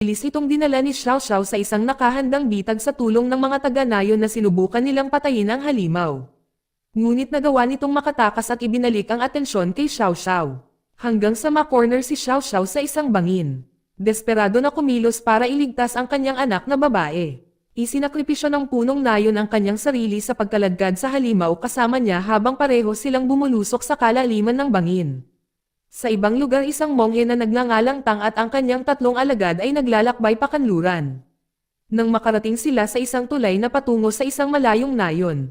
Bilis itong dinala ni Xiao Xiao sa isang nakahandang bitag sa tulong ng mga taga-nayon na sinubukan nilang patayin ang halimaw. Ngunit nagawa nitong makatakas at ibinalik ang atensyon kay Xiao Xiao. Hanggang sa ma-corner si Xiao Xiao sa isang bangin. Desperado na kumilos para iligtas ang kanyang anak na babae. Isinakripisyo ng punong nayon ang kanyang sarili sa pagkaladkad sa halimaw kasama niya habang pareho silang bumulusok sa kalaliman ng bangin. Sa ibang lugar isang monghe na nagngangalang Tang at ang kanyang tatlong alagad ay naglalakbay pakanluran. Nang makarating sila sa isang tulay na patungo sa isang malayong nayon.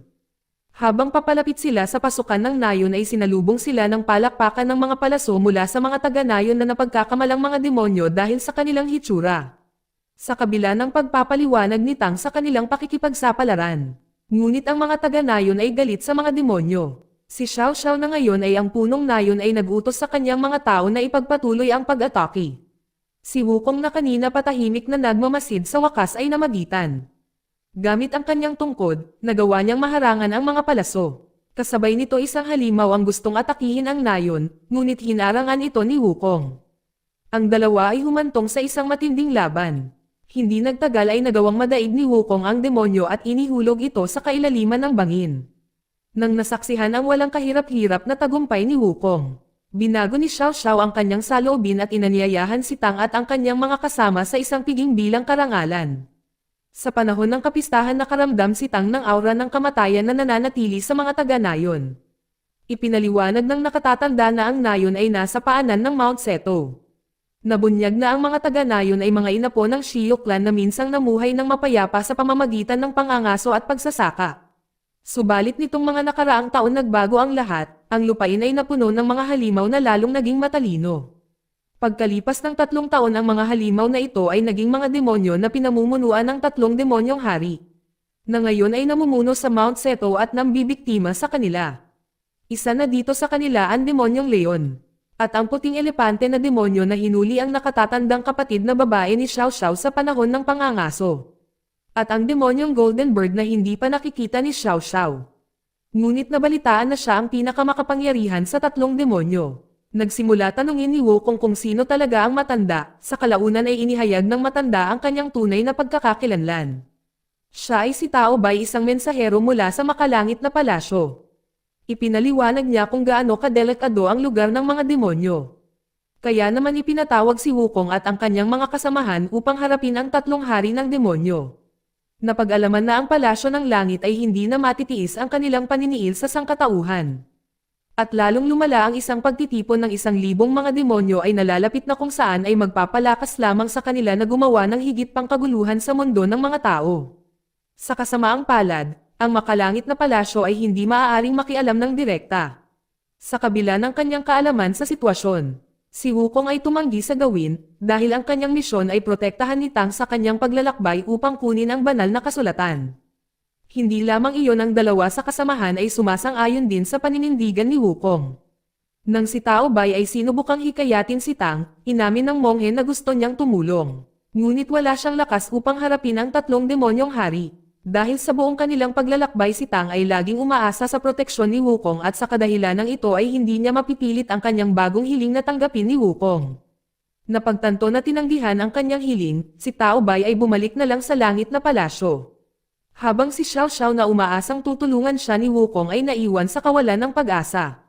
Habang papalapit sila sa pasukan ng nayon ay sinalubong sila ng palakpakan ng mga palaso mula sa mga taga-nayon na napagkakamalang mga demonyo dahil sa kanilang hitsura. Sa kabila ng pagpapaliwanag ni Tang sa kanilang pakikipagsapalaran. Ngunit ang mga taga-nayon ay galit sa mga demonyo. Si Xiao Xiao na ngayon ay ang punong nayon ay nag-utos sa kanyang mga tao na ipagpatuloy ang pag-atake. Si Wukong na kanina patahimik na nagmamasid sa wakas ay namagitan. Gamit ang kanyang tungkod, nagawa niyang maharangan ang mga palaso. Kasabay nito isang halimaw ang gustong atakihin ang nayon, ngunit hinarangan ito ni Wukong. Ang dalawa ay humantong sa isang matinding laban. Hindi nagtagal ay nagawang madaig ni Wukong ang demonyo at inihulog ito sa kailaliman ng bangin. Nang nasaksihan ang walang kahirap-hirap na tagumpay ni Wukong, binago ni Xiao Xiao ang kanyang saloobin at inanyayahan si Tang at ang kanyang mga kasama sa isang piging bilang karangalan. Sa panahon ng kapistahan nakaramdam si Tang ng aura ng kamatayan na nananatili sa mga taga-nayon. Ipinaliwanag ng nakatatanda na ang nayon ay nasa paanan ng Mount Seto. Nabunyag na ang mga taga-nayon ay mga inapo ng Shiyu clan na minsang namuhay ng mapayapa sa pamamagitan ng pangangaso at pagsasaka. Subalit nitong mga nakaraang taon nagbago ang lahat, ang lupain ay napuno ng mga halimaw na lalong naging matalino. Pagkalipas ng 3 taon ang mga halimaw na ito ay naging mga demonyo na pinamumunuan ng 3 demonyong hari. Na ngayon ay namumuno sa Mount Seto at nambibiktima sa kanila. Isa na dito sa kanila ang demonyong leon. At ang puting elepante na demonyo na hinuli ang nakatatandang kapatid na babae ni Xiao Xiao sa panahon ng pangangaso. At ang demonyong golden bird na hindi pa nakikita ni Xiao Xiao. Ngunit nabalitaan na siya ang pinakamakapangyarihan sa 3 demonyo. Nagsimula tanungin ni Wukong kung sino talaga ang matanda, sa kalaunan ay inihayag ng matanda ang kanyang tunay na pagkakakilanlan. Siya ay si Tao Bai, isang mensahero mula sa makalangit na palasyo. Ipinaliwanag niya kung gaano kadelikado ang lugar ng mga demonyo. Kaya naman ipinatawag si Wukong at ang kanyang mga kasamahan upang harapin ang 3 hari ng demonyo. Napag-alaman na ang palasyo ng langit ay hindi na matitiis ang kanilang paniniil sa sangkatauhan. At lalong lumala ang isang pagtitipon ng 1,000 mga demonyo ay nalalapit na kung saan ay magpapalakas lamang sa kanila na gumawa ng higit pang kaguluhan sa mundo ng mga tao. Sa kasamaang palad, ang makalangit na palasyo ay hindi maaaring makialam ng direkta. Sa kabila ng kanyang kaalaman sa sitwasyon, si Wukong ay tumanggi sa gawin, dahil ang kanyang misyon ay protektahan ni Tang sa kanyang paglalakbay upang kunin ang banal na kasulatan. Hindi lamang iyon, ang dalawa sa kasamahan ay sumasang-ayon din sa paninindigan ni Wukong. Nang si Tao Bai ay sinubukang hikayatin si Tang, inamin ng monghe na gusto niyang tumulong. Ngunit wala siyang lakas upang harapin ang 3 demonyong hari. Dahil sa buong kanilang paglalakbay si Tang ay laging umaasa sa proteksyon ni Wukong at sa kadahilan ng ito ay hindi niya mapipilit ang kanyang bagong hiling na tanggapin ni Wukong. Napagtanto na tinanggihan ang kanyang hiling, si Tao Bai ay bumalik na lang sa langit na palasyo. Habang si Xiao Xiao na umaasang tutulungan siya ni Wukong ay naiwan sa kawalan ng pag-asa.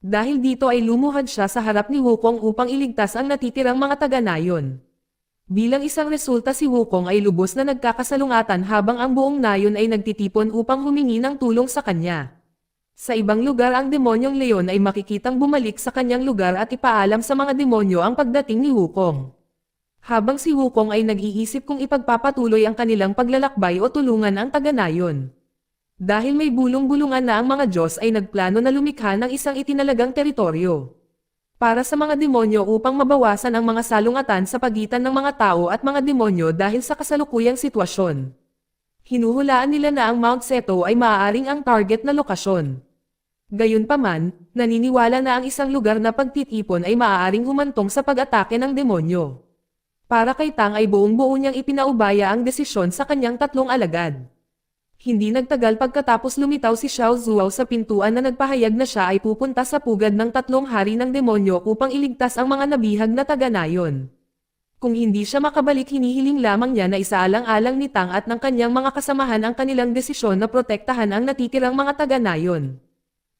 Dahil dito ay lumuhad siya sa harap ni Wukong upang iligtas ang natitirang mga taga-nayon. Bilang isang resulta si Wukong ay lubos na nagkakasalungatan habang ang buong nayon ay nagtitipon upang humingi ng tulong sa kanya. Sa ibang lugar ang demonyong leon ay makikitang bumalik sa kanyang lugar at ipaalam sa mga demonyo ang pagdating ni Wukong. Habang si Wukong ay nag-iisip kung ipagpapatuloy ang kanilang paglalakbay o tulungan ang taga-nayon. Dahil may bulong-bulungan na ang mga Diyos ay nagplano na lumikha ng isang itinalagang teritoryo. Para sa mga demonyo upang mabawasan ang mga salungatan sa pagitan ng mga tao at mga demonyo dahil sa kasalukuyang sitwasyon. Hinuhulaan nila na ang Mount Seto ay maaaring ang target na lokasyon. Gayunpaman, naniniwala na ang isang lugar na pagtitipon ay maaaring humantong sa pag-atake ng demonyo. Para kay Tang ay buong-buo niyang ipinaubaya ang desisyon sa kanyang 3 alagad. Hindi nagtagal pagkatapos lumitaw si Xiao Zuo sa pintuan na nagpahayag na siya ay pupunta sa pugad ng 3 hari ng demonyo upang iligtas ang mga nabihag na taga-nayon. Kung hindi siya makabalik, hinihiling lamang niya na isaalang-alang ni Tang at ng kanyang mga kasamahan ang kanilang desisyon na protektahan ang natitirang mga taga-nayon.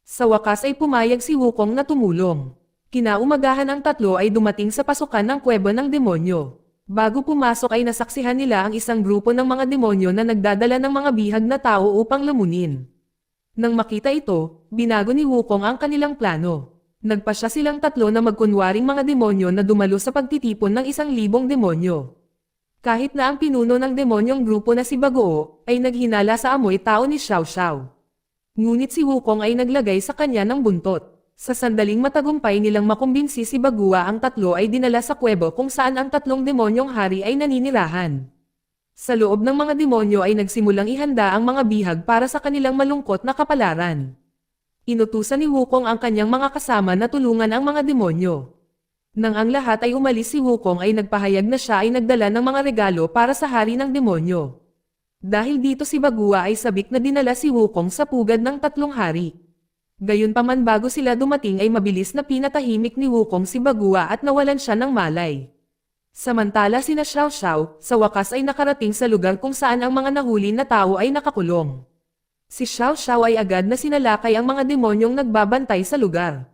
Sa wakas ay pumayag si Wukong na tumulong. Kinaumagahan ang tatlo ay dumating sa pasukan ng kuweba ng demonyo. Bago pumasok ay nasaksihan nila ang isang grupo ng mga demonyo na nagdadala ng mga bihag na tao upang lamunin. Nang makita ito, binago ni Wukong ang kanilang plano. Nagpasya silang tatlo na magkunwaring mga demonyo na dumalo sa pagtitipon ng 1,000 demonyo. Kahit na ang pinuno ng demonyong grupo na si Baguo, ay naghinala sa amoy tao ni Xiao Xiao. Ngunit si Wukong ay naglagay sa kanya ng buntot. Sa sandaling matagumpay nilang makumbinsi si Bagua, ang tatlo ay dinala sa kuweba kung saan ang tatlong demonyong hari ay naninirahan. Sa loob ng mga demonyo ay nagsimulang ihanda ang mga bihag para sa kanilang malungkot na kapalaran. Inutusan ni Wukong ang kanyang mga kasama na tulungan ang mga demonyo. Nang ang lahat ay umalis, si Wukong ay nagpahayag na siya ay nagdala ng mga regalo para sa hari ng demonyo. Dahil dito si Bagua ay sabik na dinala si Wukong sa pugad ng tatlong hari. Gayunpaman, bago sila dumating ay mabilis na pinatahimik ni Wukong si Bagua at nawalan siya ng malay. Samantala sina Xiao Xiao, sa wakas ay nakarating sa lugar kung saan ang mga nahuli na tao ay nakakulong. Si Xiao Xiao ay agad na sinalakay ang mga demonyong nagbabantay sa lugar.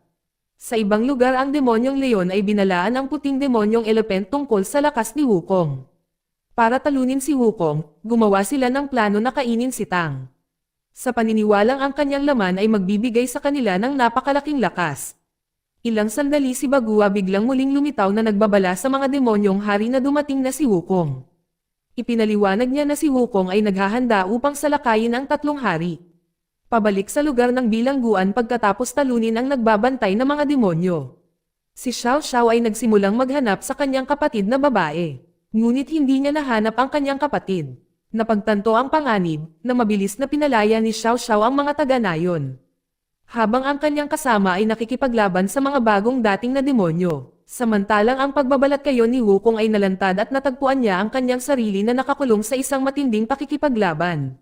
Sa ibang lugar, ang demonyong leon ay binalaan ang puting demonyong elephant tungkol sa lakas ni Wukong. Para talunin si Wukong, gumawa sila ng plano na kainin si Tang. Sa paniniwalang ang kanyang laman ay magbibigay sa kanila ng napakalaking lakas. Ilang sandali si Bagua biglang muling lumitaw na nagbabala sa mga demonyong hari na dumating na si Wukong. Ipinaliwanag niya na si Wukong ay naghahanda upang salakayin ang tatlong hari. Pabalik sa lugar ng bilangguan pagkatapos talunin ang nagbabantay na mga demonyo. Si Xiao Xiao ay nagsimulang maghanap sa kanyang kapatid na babae. Ngunit hindi niya nahanap ang kanyang kapatid. Napagtanto ang panganib, na mabilis na pinalaya ni Xiao Xiao ang mga taga-nayon. Habang ang kanyang kasama ay nakikipaglaban sa mga bagong dating na demonyo. Samantalang ang pagbabalat kayo ni Wukong ay nalantad at natagpuan niya ang kanyang sarili na nakakulong sa isang matinding pakikipaglaban.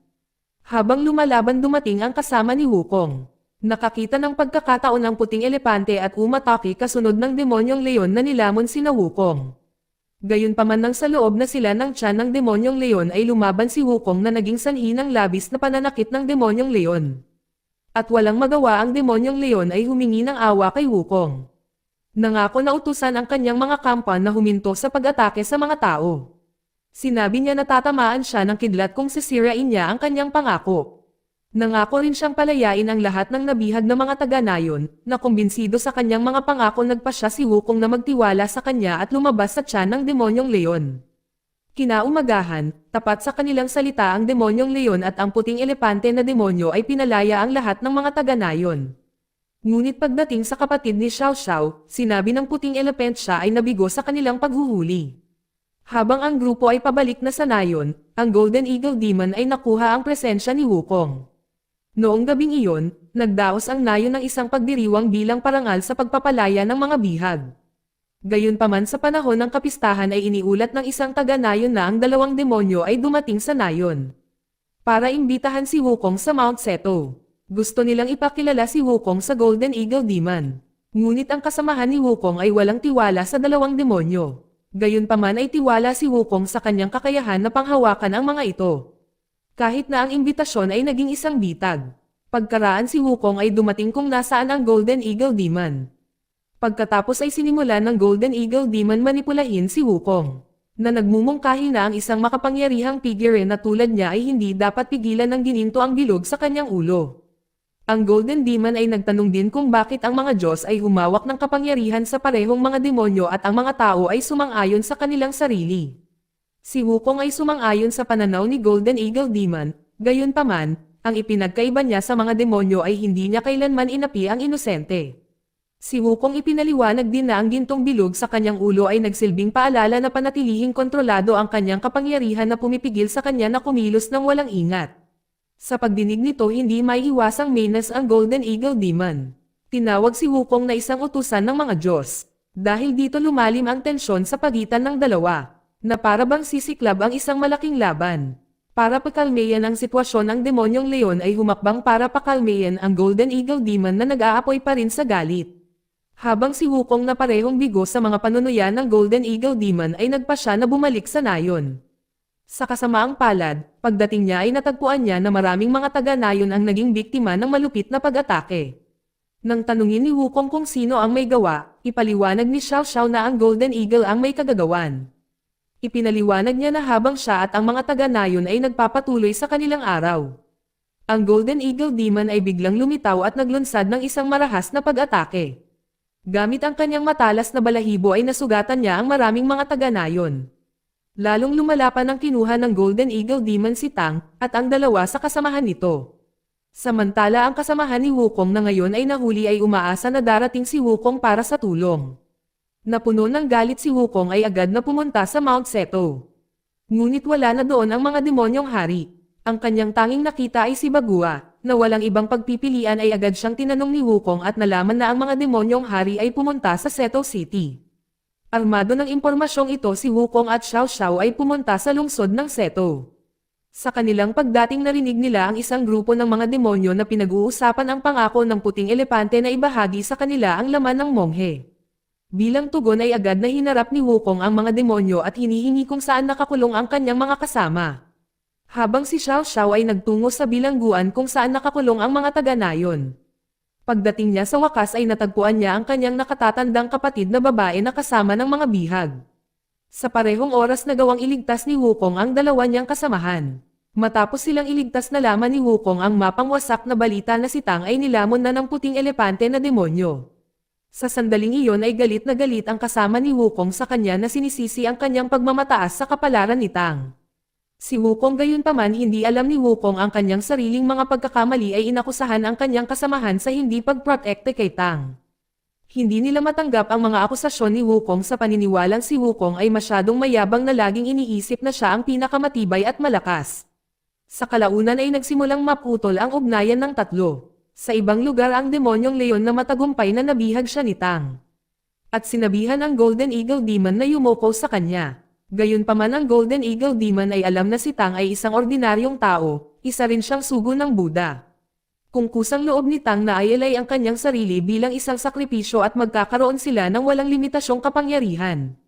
Habang lumalaban, dumating ang kasama ni Wukong. Nakakita ng pagkakataon ang puting elepante at umatake kasunod ng demonyong leon na nilamon sina Wukong. Gayunpaman, nang sa loob na sila ng tiyan ng demonyong leon ay lumaban si Wukong na naging sanhi ng labis na pananakit ng demonyong leon. At walang magawa ang demonyong leon ay humingi ng awa kay Wukong. Nangako na utusan ang kanyang mga kampan na huminto sa pag-atake sa mga tao. Sinabi niya na tatamaan siya ng kidlat kung sisirain niya ang kanyang pangako. Nangako rin siyang palayain ang lahat ng nabihag na mga taga-nayon, na kumbinsido sa kanyang mga pangako. Nagpasya si Wukong na magtiwala sa kanya at lumabas sa tiyan ng demonyong leon. Kinaumagahan, tapat sa kanilang salita ang demonyong leon at ang puting elepante na demonyo ay pinalaya ang lahat ng mga taga-nayon. Ngunit pagdating sa kapatid ni Xiao Xiao, sinabi ng puting elephant siya ay nabigo sa kanilang paghuhuli. Habang ang grupo ay pabalik na sa nayon, ang Golden Eagle Demon ay nakuha ang presensya ni Wukong. Noong gabing iyon, nagdaos ang nayon ng isang pagdiriwang bilang parangal sa pagpapalaya ng mga bihag. Gayunpaman, sa panahon ng kapistahan ay iniulat ng isang taga-nayon na ang dalawang demonyo ay dumating sa nayon para imbitahan si Wukong sa Mount Seto. Gusto nilang ipakilala si Wukong sa Golden Eagle Demon. Ngunit ang kasamahan ni Wukong ay walang tiwala sa dalawang demonyo. Gayunpaman ay tiwala si Wukong sa kanyang kakayahan na panghawakan ang mga ito. Kahit na ang imbitasyon ay naging isang bitag. Pagkaraan, si Wukong ay dumating kung nasaan ang Golden Eagle Demon. Pagkatapos ay sinimulan ng Golden Eagle Demon manipulahin si Wukong, na nagmumungkahi na ang isang makapangyarihang figure na tulad niya ay hindi dapat pigilan ng gininto ang bilog sa kanyang ulo. Ang Golden Demon ay nagtanong din kung bakit ang mga Diyos ay humawak ng kapangyarihan sa parehong mga demonyo at ang mga tao ay sumang-ayon sa kanilang sarili. Si Wukong ay sumang-ayon sa pananaw ni Golden Eagle Demon. Gayunpaman, ang ipinagkaiba niya sa mga demonyo ay hindi niya kailanman inapi ang inosente. Si Wukong ipinaliwanag din na ang gintong bilog sa kanyang ulo ay nagsilbing paalala na panatilihing kontrolado ang kanyang kapangyarihan na pumipigil sa kanya na kumilos ng walang ingat. Sa pagdinig nito, hindi maiiwasang mainas ang Golden Eagle Demon. Tinawag si Wukong na isang utusan ng mga Diyos. Dahil dito lumalim ang tensyon sa pagitan ng dalawa, na para bang sisiklab ang isang malaking laban. Para pakalmayan ang sitwasyon, ang demonyong leon ay humakbang para pakalmayan ang Golden Eagle Demon na nag-aapoy pa rin sa galit. Habang si Wukong na parehong bigo sa mga panunuyan ng Golden Eagle Demon ay nagpasya na bumalik sa nayon. Sa kasamaang palad, pagdating niya ay natagpuan niya na maraming mga taga-nayon ang naging biktima ng malupit na pag-atake. Nang tanungin ni Wukong kung sino ang may gawa, ipaliwanag ni Xiao Xiao na ang Golden Eagle ang may kagagawan. Ipinaliwanag niya na habang siya at ang mga taga-nayon ay nagpapatuloy sa kanilang araw, ang Golden Eagle Demon ay biglang lumitaw at naglunsad ng isang marahas na pag-atake. Gamit ang kanyang matalas na balahibo ay nasugatan niya ang maraming mga taga-nayon. Lalong lumala pa ng kinuha ng Golden Eagle Demon si Tang, at ang dalawa sa kasamahan nito. Samantala ang kasamahan ni Wukong na ngayon ay nahuli ay umaasa na darating si Wukong para sa tulong. Napuno ng galit si Wukong ay agad na pumunta sa Mount Seto. Ngunit wala na doon ang mga demonyong hari. Ang kanyang tanging nakita ay si Bagua, na walang ibang pagpipilian ay agad siyang tinanong ni Wukong at nalaman na ang mga demonyong hari ay pumunta sa Seto City. Armado ng impormasyong ito si Wukong at Xiao Xiao ay pumunta sa lungsod ng Seto. Sa kanilang pagdating narinig nila ang isang grupo ng mga demonyo na pinag-uusapan ang pangako ng puting elepante na ibahagi sa kanila ang laman ng monghe. Bilang tugon ay agad na hinarap ni Wukong ang mga demonyo at hinihingi kung saan nakakulong ang kanyang mga kasama. Habang si Xiao Xiao ay nagtungo sa bilangguan kung saan nakakulong ang mga taga-nayon. Pagdating niya sa wakas ay natagpuan niya ang kanyang nakatatandang kapatid na babae na kasama ng mga bihag. Sa parehong oras na gawang iligtas ni Wukong ang dalawa niyang kasamahan. Matapos silang iligtas, nalaman ni Wukong ang mapangwasak na balita na si Tang ay nilamon na ng puting elepante na demonyo. Sa sandaling iyon ay galit na galit ang kasama ni Wukong sa kanya na sinisisi ang kanyang pagmamataas sa kapalaran ni Tang. Si Wukong gayunpaman hindi alam ni Wukong ang kanyang sariling mga pagkakamali ay inakusahan ang kanyang kasamahan sa hindi pagprotekte kay Tang. Hindi nila matanggap ang mga akusasyon ni Wukong sa paniniwalang si Wukong ay masyadong mayabang na laging iniisip na siya ang pinakamatibay at malakas. Sa kalaunan ay nagsimulang maputol ang ugnayan ng tatlo. Sa ibang lugar ang demonyong leon na matagumpay na nabihag siya ni Tang. At sinabihan ang Golden Eagle Demon na yumuko sa kanya. Gayunpaman ang Golden Eagle Demon ay alam na si Tang ay isang ordinaryong tao, isa rin siyang sugo ng Buddha. Kung kusang loob ni Tang na ialay ang kanyang sarili bilang isang sakripisyo at magkakaroon sila ng walang limitasyong kapangyarihan.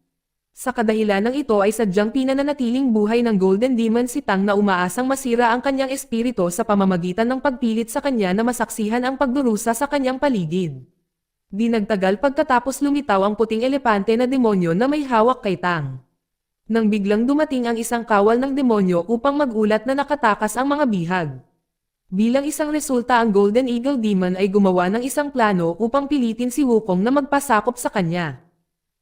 Sa kadahilan ng ito ay sadyang pinananatiling buhay ng Golden Demon si Tang na umaasang masira ang kanyang espiritu sa pamamagitan ng pagpilit sa kanya na masaksihan ang pagdurusa sa kanyang paligid. Di nagtagal pagkatapos lumitaw ang puting elepante na demonyo na may hawak kay Tang. Nang biglang dumating ang isang kawal ng demonyo upang magulat na nakatakas ang mga bihag. Bilang isang resulta ang Golden Eagle Demon ay gumawa ng isang plano upang pilitin si Wukong na magpasakop sa kanya.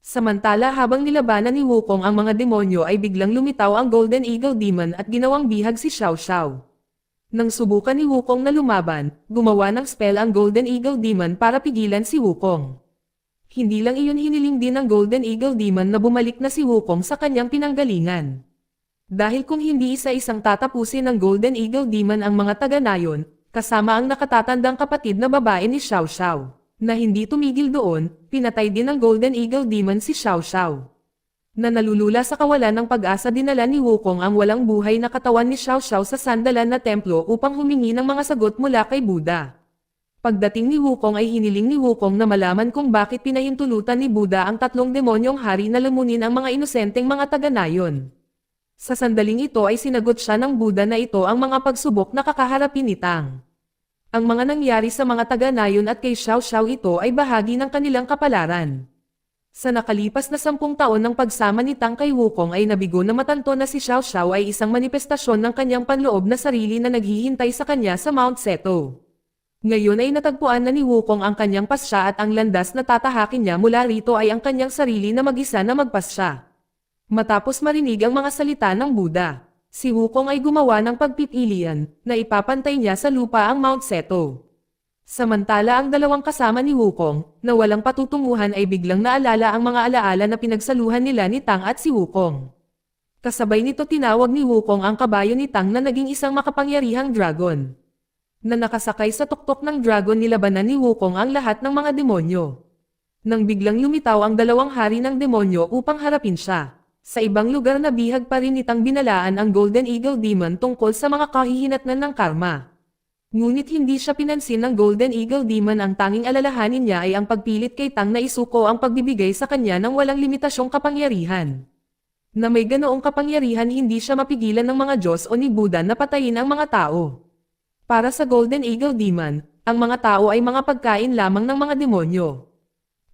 Samantala habang nilabanan ni Wukong ang mga demonyo ay biglang lumitaw ang Golden Eagle Demon at ginawang bihag si Xiao Xiao. Nang subukan ni Wukong na lumaban, gumawa ng spell ang Golden Eagle Demon para pigilan si Wukong. Hindi lang iyon, hiniling din ng Golden Eagle Demon na bumalik na si Wukong sa kanyang pinanggalingan. Dahil kung hindi isa-isang tatapusin ng Golden Eagle Demon ang mga taga-nayon, kasama ang nakatatandang kapatid na babae ni Xiao Xiao, na hindi tumigil doon, pinatay din ng Golden Eagle Demon si Xiao Xiao. Na nalulula sa kawalan ng pag-asa, dinala ni Wukong ang walang buhay na katawan ni Xiao Xiao sa sandalan na templo upang humingi ng mga sagot mula kay Buddha. Pagdating ni Wukong ay hiniling ni Wukong na malaman kung bakit pinahintulutan ni Buddha ang tatlong demonyong hari na lamunin ang mga inosenteng mga taga-nayon. Sa sandaling ito ay sinagot siya ng Buddha na ito ang mga pagsubok na kakaharapin ni Tang. Ang mga nangyari sa mga taga-nayon at kay Xiao Xiao ito ay bahagi ng kanilang kapalaran. Sa nakalipas na 10 taon ng pagsama ni Tang kay Wukong ay nabigo na matanto na si Xiao Xiao ay isang manifestasyon ng kanyang panloob na sarili na naghihintay sa kanya sa Mount Seto. Ngayon ay natagpuan na ni Wukong ang kanyang pasya at ang landas na tatahakin niya mula rito ay ang kanyang sarili na mag-isa na magpasya. Matapos marinig ang mga salita ng Buddha, si Wukong ay gumawa ng pagpipilian na ipapantay niya sa lupa ang Mount Seto. Samantala ang dalawang kasama ni Wukong, na walang patutunguhan, ay biglang naalala ang mga alaala na pinagsaluhan nila ni Tang at si Wukong. Kasabay nito tinawag ni Wukong ang kabayo ni Tang na naging isang makapangyarihang dragon. Na nakasakay sa tuktok ng dragon, nilabanan ni Wukong ang lahat ng mga demonyo. Nang biglang lumitaw ang dalawang hari ng demonyo upang harapin siya. Sa ibang lugar na bihag pa rin ni Tang binalaan ang Golden Eagle Demon tungkol sa mga kahihinatnan ng karma. Ngunit hindi siya pinansin ng Golden Eagle Demon. Ang tanging alalahanin niya ay ang pagpilit kay Tang na isuko ang pagbibigay sa kanya ng walang limitasyong kapangyarihan. Na may ganoong kapangyarihan hindi siya mapigilan ng mga Diyos o ni Buddha na patayin ang mga tao. Para sa Golden Eagle Demon, ang mga tao ay mga pagkain lamang ng mga demonyo.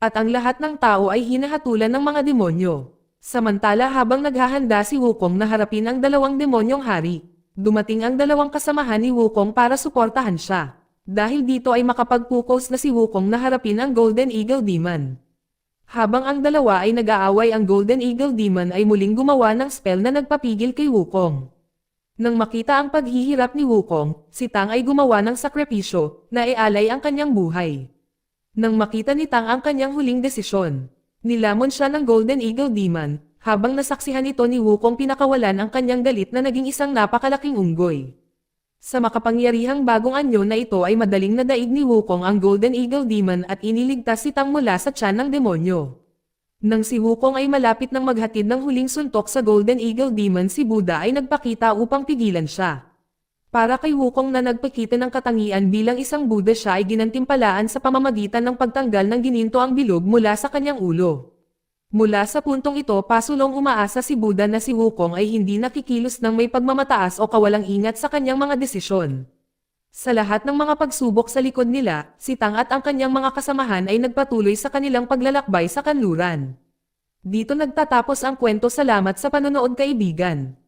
At ang lahat ng tao ay hinahatulan ng mga demonyo. Samantala habang naghahanda si Wukong na harapin ang dalawang demonyong hari, dumating ang dalawang kasamahan ni Wukong para suportahan siya. Dahil dito ay makapag-focus na si Wukong na harapin ang Golden Eagle Demon. Habang ang dalawa ay nag-aaway, ang Golden Eagle Demon ay muling gumawa ng spell na nagpapigil kay Wukong. Nang makita ang paghihirap ni Wukong, si Tang ay gumawa ng sakripisyo na ialay ang kanyang buhay. Nang makita ni Tang ang kanyang huling desisyon, nilamon siya ng Golden Eagle Demon. Habang nasaksihan ito ni Wukong, pinakawalan ang kanyang galit na naging isang napakalaking unggoy. Sa makapangyarihang bagong anyo na ito ay madaling nadaig ni Wukong ang Golden Eagle Demon at iniligtas si Tang mula sa tiyan ng demonyo. Nang si Wukong ay malapit ng maghatid ng huling suntok sa Golden Eagle Demon, si Buddha ay nagpakita upang pigilan siya. Para kay Wukong na nagpakita ng katangian bilang isang Buddha, siya ay ginantimpalaan sa pamamagitan ng pagtanggal ng gininto ang bilog mula sa kanyang ulo. Mula sa puntong ito, pasulong umaasa si Buddha na si Wukong ay hindi nakikilos ng may pagmamataas o kawalang ingat sa kanyang mga desisyon. Sa lahat ng mga pagsubok sa likod nila, si Tang at ang kanyang mga kasamahan ay nagpatuloy sa kanilang paglalakbay sa kanluran. Dito nagtatapos ang kwento. Salamat sa panonood, kaibigan.